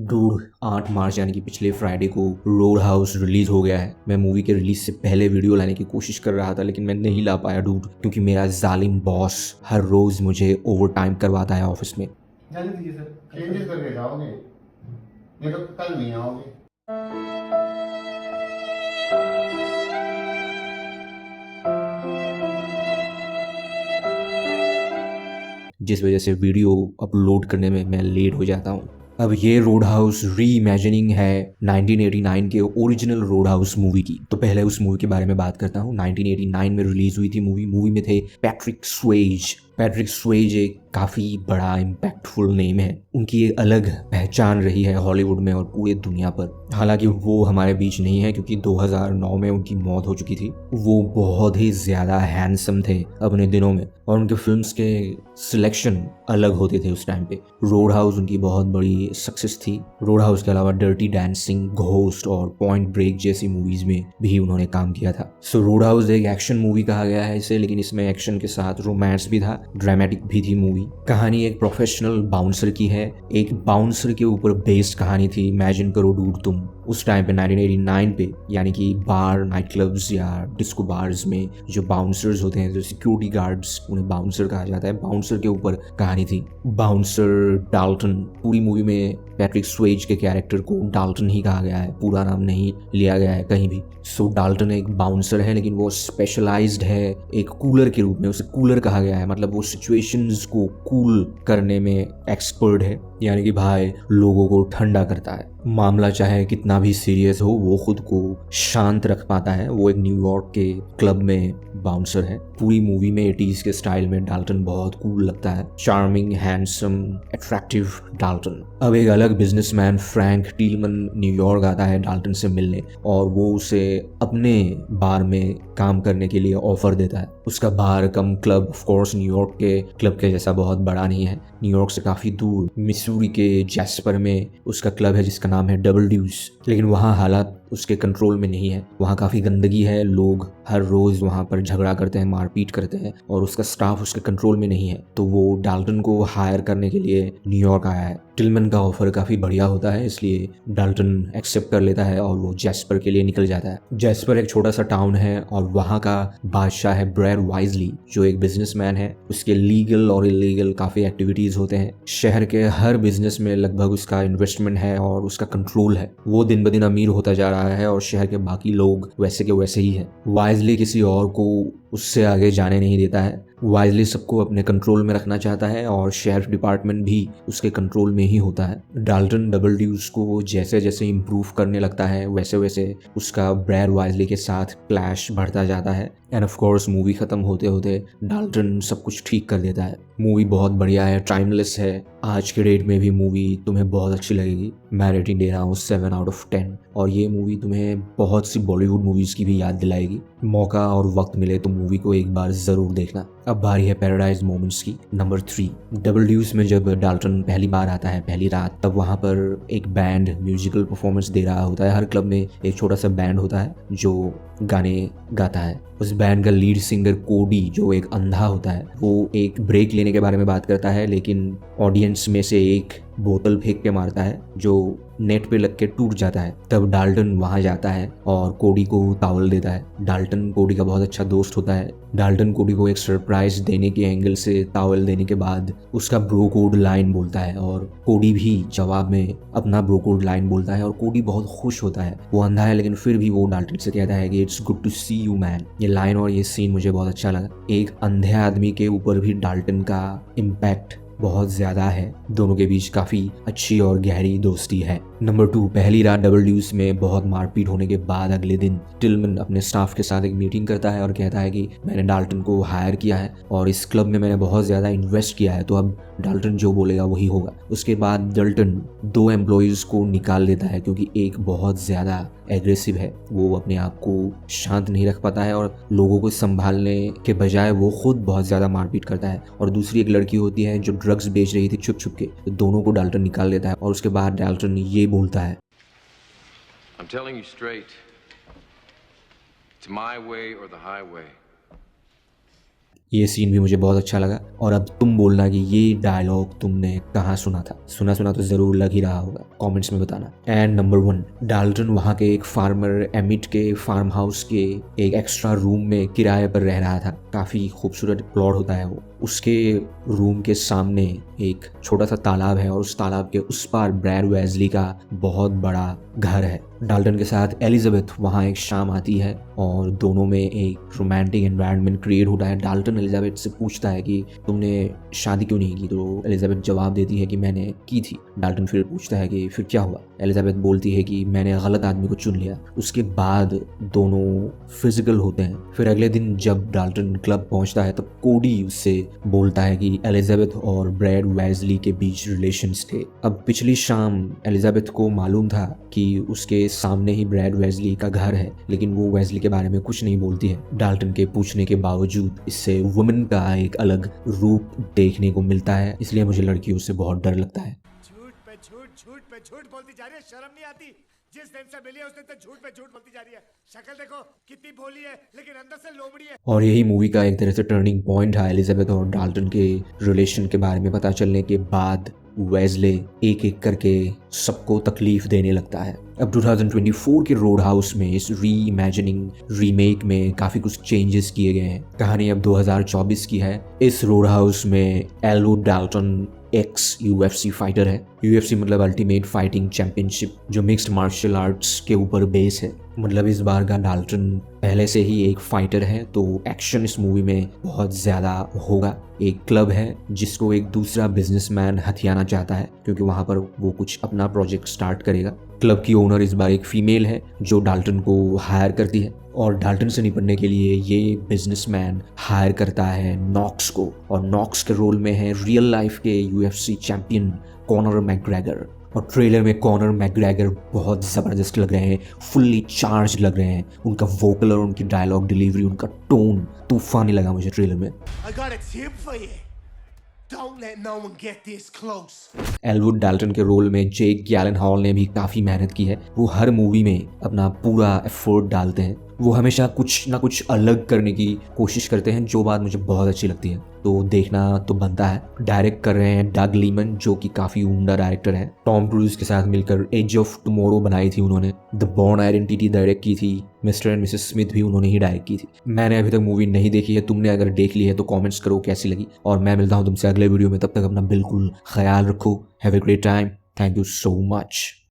Dude 8 मार्च यानी कि पिछले फ्राइडे को रोड हाउस रिलीज हो गया है। मैं मूवी के रिलीज से पहले वीडियो लाने की कोशिश कर रहा था लेकिन मैं नहीं ला पाया डूड, क्योंकि मेरा जालिम बॉस हर रोज मुझे ओवर टाइम करवाता है ऑफिस में। जाने दीजिए सर। चेंजेस करके जाओगे, नहीं तो कल नहीं आओगे। जिस वजह से वीडियो अपलोड करने में मैं लेट हो जाता हूँ। अब ये रोड हाउस री इमेजिनिंग है 1989 के ओरिजिनल रोड हाउस मूवी की। तो पहले उस मूवी के बारे में बात करता हूँ। 1989 में रिलीज हुई थी मूवी में थे पैट्रिक स्वेज एक काफ़ी बड़ा इम्पैक्टफुल नेम है। उनकी एक अलग पहचान रही है हॉलीवुड में और पूरे दुनिया पर। हालांकि वो हमारे बीच नहीं है क्योंकि 2009 में उनकी मौत हो चुकी थी। वो बहुत ही ज़्यादा हैंडसम थे अपने दिनों में और उनके फिल्म्स के सिलेक्शन अलग होते थे उस टाइम पे। रोड हाउस उनकी बहुत बड़ी सक्सेस थी। रोड हाउस के अलावा डर्टी डांसिंग, घोस्ट और पॉइंट ब्रेक जैसी मूवीज में भी उन्होंने काम किया था। सो रोड हाउस एक एक्शन मूवी कहा गया है इसे, लेकिन इसमें एक्शन के साथ रोमांस भी था, ड्रामेटिक भी थी मूवी। कहानी एक प्रोफेशनल बाउंसर की है, एक बाउंसर के ऊपर बेस्ड कहानी थी। इमेजिन करो डूड तुम उस टाइम पे 1989 पे, यानी कि बार, नाइट क्लब्स या डिस्को बार्स में जो बाउंसर्स होते हैं, जो सिक्योरिटी गार्ड्स, उन्हें बाउंसर कहा जाता है, बाउंसर के ऊपर कहानी थी। बाउंसर डाल्टन, पूरी मूवी में पैट्रिक स्वेज के कैरेक्टर को डाल्टन ही कहा गया है, पूरा नाम नहीं लिया गया है कहीं भी। सो डाल्टन एक बाउंसर है लेकिन वो स्पेशलाइज्ड है एक कूलर के रूप में। उसे कूलर कहा गया है, मतलब वो सिचुएशंस को कूल करने में एक्सपर्ट है, यानी कि भाई लोगों को ठंडा करता है। मामला चाहे कितना भी सीरियस हो वो खुद को शांत रख पाता है। वो एक न्यूयॉर्क के क्लब में बाउंसर है। पूरी मूवी में 80s के स्टाइल में डाल्टन बहुत कूल लगता है, चार्मिंग, हैंडसम, अट्रैक्टिव डाल्टन। अब एक अलग बिजनेसमैन फ्रैंक टीलमन न्यूयॉर्क आता है डाल्टन से मिलने और वो उसे अपने बार में काम करने के लिए ऑफर देता है। उसका बार कम क्लब ऑफ कोर्स न्यूयॉर्क के क्लब के जैसा बहुत बड़ा नहीं है, न्यूयॉर्क से काफ़ी दूर मिसूरी के जैस्पर में उसका क्लब है जिसका नाम है डबल ड्यूज। लेकिन वहाँ हालात उसके कंट्रोल में नहीं है, वहाँ काफ़ी गंदगी है, लोग हर रोज़ वहाँ पर झगड़ा करते हैं, मारपीट करते हैं और उसका स्टाफ उसके कंट्रोल में नहीं है। तो वो डाल्टन को हायर करने के लिए न्यूयॉर्क आया है। टिलमन का ऑफर काफ़ी बढ़िया होता है इसलिए डाल्टन एक्सेप्ट कर लेता है और वो जैस्पर के लिए निकल जाता है। जैस्पर एक छोटा सा टाउन है और वहाँ का बादशाह है ब्रैड वाइजली, जो एक बिजनेसमैन है। उसके लीगल और इलीगल काफ़ी एक्टिविटीज़ होते हैं। शहर के हर बिजनेस में लगभग उसका इन्वेस्टमेंट है और उसका कंट्रोल है। वो दिन ब दिन अमीर होता जा रहा है और शहर के बाकी लोग वैसे के वैसे ही हैं। वाइजली किसी और को उससे आगे जाने नहीं देता है। वाइजली सबको अपने कंट्रोल में रखना चाहता है और शेरिफ डिपार्टमेंट भी उसके कंट्रोल में ही होता है। डाल्टन डबल ड्यूज को जैसे जैसे इम्प्रूव करने लगता है वैसे वैसे उसका ब्रैड वाइजली के साथ क्लैश बढ़ता जाता है। एंड ऑफ कोर्स मूवी खत्म होते होते डाल्टन सब कुछ ठीक कर देता है। मूवी बहुत बढ़िया है, टाइमलेस है। आज के डेट में भी मूवी तुम्हें बहुत अच्छी लगेगी। मैं रेटिंग दे रहा हूँ 7/10 और ये मूवी तुम्हें बहुत सी बॉलीवुड मूवीज़ की भी याद दिलाएगी। मौका और वक्त मिले तो मूवी को एक बार ज़रूर देखना। अब बारी है पैराडाइज मोमेंट्स की। नंबर 3, डबल ड्यूज में जब डाल्टन पहली बार आता है पहली रात, तब वहाँ पर एक बैंड म्यूजिकल परफॉर्मेंस दे रहा होता है। हर क्लब में एक छोटा सा बैंड होता है जो गाने गाता है। उस बैंड का लीड सिंगर कोडी, जो एक अंधा होता है, वो एक ब्रेक लेने के बारे में बात करता है लेकिन ऑडियंस में से एक बोतल फेंक के मारता है जो नेट पे लग के टूट जाता है। तब डाल्टन वहां जाता है और कोडी को टॉवल देता है। डाल्टन कोडी का बहुत अच्छा दोस्त होता है। डाल्टन कोडी को एक सरप्राइज देने के एंगल से टॉवल देने के बाद उसका ब्रो कोड लाइन बोलता है और कोडी भी जवाब में अपना ब्रो कोड लाइन बोलता है और कोडी बहुत खुश होता है। वो अंधा है लेकिन फिर भी वो डाल्टन से कहता है कि it's good to see you man. ये लाइन और ये सीन मुझे बहुत अच्छा लगा। एक अंधे आदमी के ऊपर भी डाल्टन का इम्पैक्ट बहुत ज़्यादा है। दोनों के बीच काफ़ी अच्छी और गहरी दोस्ती है। नंबर 2, पहली रात डबल ड्यूज में बहुत मारपीट होने के बाद अगले दिन टिलमन अपने स्टाफ के साथ एक मीटिंग करता है और कहता है कि मैंने डाल्टन को हायर किया है और इस क्लब में मैंने बहुत ज़्यादा इन्वेस्ट किया है, तो अब डाल्टन जो बोलेगा वही होगा। उसके बाद डाल्टन 2 एम्प्लॉयज़ को निकाल देता है क्योंकि एक बहुत ज़्यादा एग्रेसिव है, वो अपने आप को शांत नहीं रख पाता है और लोगों को संभालने के बजाय वो खुद बहुत ज़्यादा मारपीट करता है। और दूसरी एक लड़की होती है जो ड्रग्स बेच रही थी छुप छुप के, तो दोनों को डाल्टन निकाल देता है और उसके बाद डाल्टन ये बोलता है, I'm telling you straight. It's my way or the highway. ये सीन भी मुझे बहुत अच्छा लगा। और अब तुम बोलना कि ये डायलॉग तुमने कहाँ सुना था। सुना तो ज़रूर लग ही रहा होगा, कमेंट्स में बताना। एंड नंबर 1, डाल्टन वहाँ के एक फार्मर एमिट के फार्म हाउस के एक एक्स्ट्रा रूम में किराए पर रह रहा था। काफ़ी खूबसूरत प्लॉट होता है वो। उसके रूम के सामने एक छोटा सा तालाब है और उस तालाब के उस पार ब्रैड वेज़ली का बहुत बड़ा घर है। डाल्टन के साथ एलिजाबेथ वहाँ एक शाम आती है और दोनों में एक रोमांटिक एनवायरनमेंट क्रिएट होता है। डाल्टन एलिजाबेथ से पूछता है कि तुमने शादी क्यों नहीं की, तो एलिजाबेथ जवाब देती है कि मैंने की थी। डाल्टन फिर पूछता है कि फिर क्या हुआ। एलिजाबेथ बोलती है कि मैंने गलत आदमी को चुन लिया। उसके बाद दोनों फिजिकल होते हैं। फिर अगले दिन जब डाल्टन क्लब पहुंचता है तब कोडी उससे बोलता है कि एलिजाबेथ और ब्रैड वेज़ली के बीच रिलेशंस थे। अब पिछली शाम एलिजाबेथ को मालूम था कि उसके सामने ही ब्रैड वेज़ली का घर है, लेकिन वो वेज़ली के बारे में कुछ नहीं बोलती है। डाल्टन के पूछने के बावजूद इससे वुमेन का एक अलग रूप देखने को मिलता है, इसलिए मुझे लड़कियों से बहुत डर लगता है। झूठ पे झूठ बोलती जा रही है, शर्म नहीं आती? जिस दिन से मिली है उस दिन तक झूठ पे झूठ बोलती जा रही है। शक्ल देखो कितनी भोली है, लेकिन अंदर से लोमड़ी है। और यही मूवी का एक तरह से टर्निंग पॉइंट है। एलिजाबेथ और डाल्टन के रिलेशन के बारे में पता चलने के बाद वेज़ले एक एक करके सबको तकलीफ देने लगता है। अब 2024 के रोड हाउस में इस री इमेजिनिंग रीमेक में काफ़ी कुछ चेंजेस किए गए हैं। कहानी अब 2024 की है। इस रोड हाउस में Elwood Dalton x UFC fighter है। UFC मतलब अल्टीमेट फाइटिंग चैंपियनशिप, जो मिक्स्ड मार्शल आर्ट्स के ऊपर बेस है। मतलब इस बार का डाल्टन पहले से ही एक फाइटर है, तो एक्शन इस मूवी में बहुत ज़्यादा होगा। एक क्लब है जिसको एक दूसरा बिजनेसमैन हथियाना चाहता है, क्योंकि वहाँ पर वो कुछ अपना प्रोजेक्ट स्टार्ट करेगा। क्लब की ओनर इस बार एक फीमेल है जो डाल्टन को हायर करती है, और डाल्टन से निपटने के लिए ये बिजनेसमैन हायर करता है नॉक्स को। और नॉक्स के रोल में है रियल लाइफ के UFC चैंपियन कॉनर मैकग्रेगर। और ट्रेलर में कॉनर मैकग्रेगर बहुत ज़बरदस्त लग रहे हैं, फुल्ली चार्ज लग रहे हैं। उनका वोकल और उनकी डायलॉग डिलीवरी, उनका टोन तूफानी लगा मुझे ट्रेलर में। I got a tip for you. Don't let no one get this close. Elwood Dalton के रोल में जेक गैलेनहॉल ने भी काफ़ी मेहनत की है। वो हर मूवी में अपना पूरा एफर्ट डालते हैं। वो हमेशा कुछ ना कुछ अलग करने की कोशिश करते हैं, जो बात मुझे बहुत अच्छी लगती है। तो देखना तो बनता है। डायरेक्ट कर रहे हैं डग लीमन, जो कि काफ़ी उम्दा डायरेक्टर है। टॉम क्रूज के साथ मिलकर एज ऑफ टुमारो बनाई थी उन्होंने। द बॉर्न आइडेंटिटी डायरेक्ट की थी। मिस्टर एंड मिसेस स्मिथ भी उन्होंने ही डायरेक्ट की थी। मैंने अभी तक मूवी नहीं देखी है, तुमने अगर देख ली है तो कमेंट्स करो कैसी लगी। और मैं मिलता हूँ तुमसे अगले वीडियो में, तब तक अपना बिल्कुल ख्याल रखो। Have a great time. Thank you so much.